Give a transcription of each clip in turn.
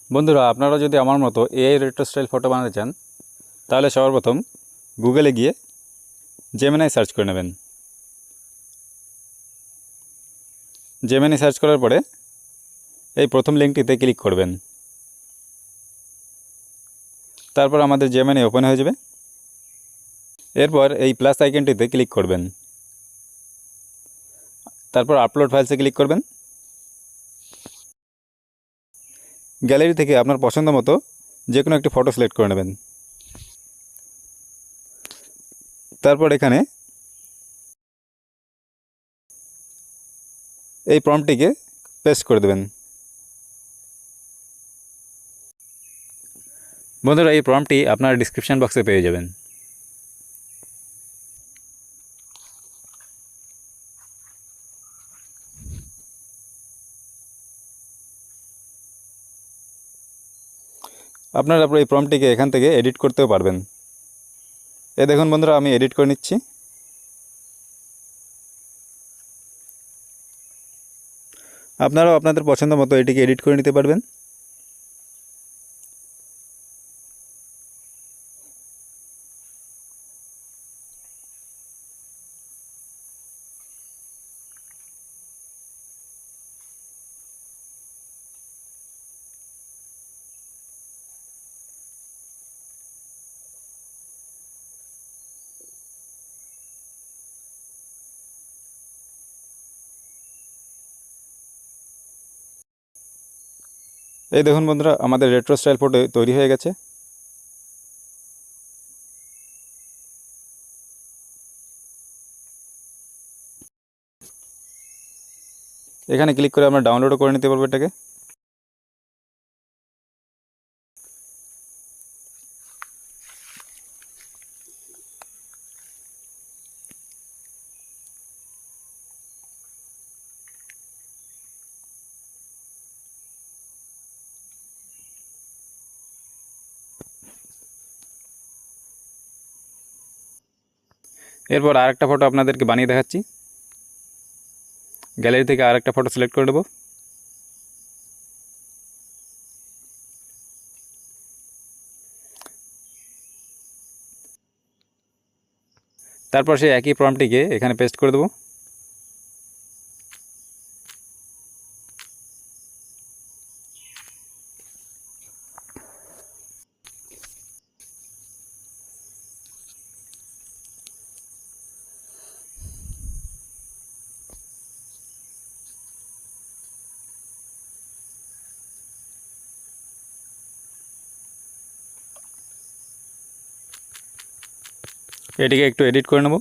বন্ধুরা, আপনারা যদি আমার মতো এআই রেট্রো স্টাইল ফটো বানাতে চান তাহলে সর্বপ্রথম গুগলে গিয়ে জেমিনাই সার্চ করে নেবেন। জেমিনাই সার্চ করার পরে এই প্রথম লিঙ্কটিতে ক্লিক করবেন। তারপর আমাদের জেমিনাই ওপেন হয়ে যাবে। এরপর এই প্লাস আইকনটিতে ক্লিক করবেন। তারপর আপলোড ফাইলসে ক্লিক করবেন। গ্যালারি থেকে আপনার পছন্দ মতো যে কোনো একটি ফটো সিলেক্ট করে নেবেন। তারপর এখানে এই প্রম্পটটিকে পেস্ট করে দেবেন। বন্ধুরা, এই প্রম্পটটি আপনার ডিসক্রিপশন বক্সে পেয়ে যাবেন। আপনারা এই প্রম্পটটিকে এখান থেকে এডিট করতেও পারবেন। এই দেখুন বন্ধুরা, আমি এডিট করে নিচ্ছি। আপনারাও আপনাদের পছন্দ মতো এটিকে এডিট করে নিতে পারবেন। এই দেখুন বন্ধুরা, আমাদের রেট্রো স্টাইল ফটো তৈরি হয়ে গেছে। এখানে ক্লিক করে আমরা ডাউনলোডও করে নিতে পারবো এটাকে। এরপর আরেকটা ফটো আপনাদেরকে বানিয়ে দেখাচ্ছি। গ্যালারি থেকে আরেকটা ফটো সিলেক্ট করে দেবো। তারপর সেই একই প্রম্পটটিকে এখানে পেস্ট করে দেবো। এটিকে একটু এডিট করে নেব।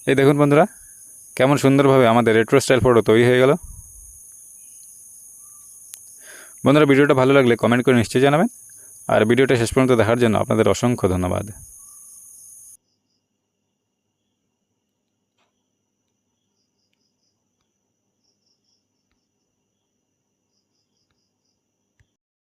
এই দেখুন বন্ধুরা, কেমন সুন্দরভাবে আমাদের রেট্রো স্টাইল ফটো তৈরি হয়ে গেল। বন্ধুরা, ভিডিওটা ভালো লাগলে কমেন্ট করে নিশ্চয়ই জানাবেন। আর ভিডিওটা শেষ পর্যন্ত দেখার জন্য আপনাদের অসংখ্য ধন্যবাদ।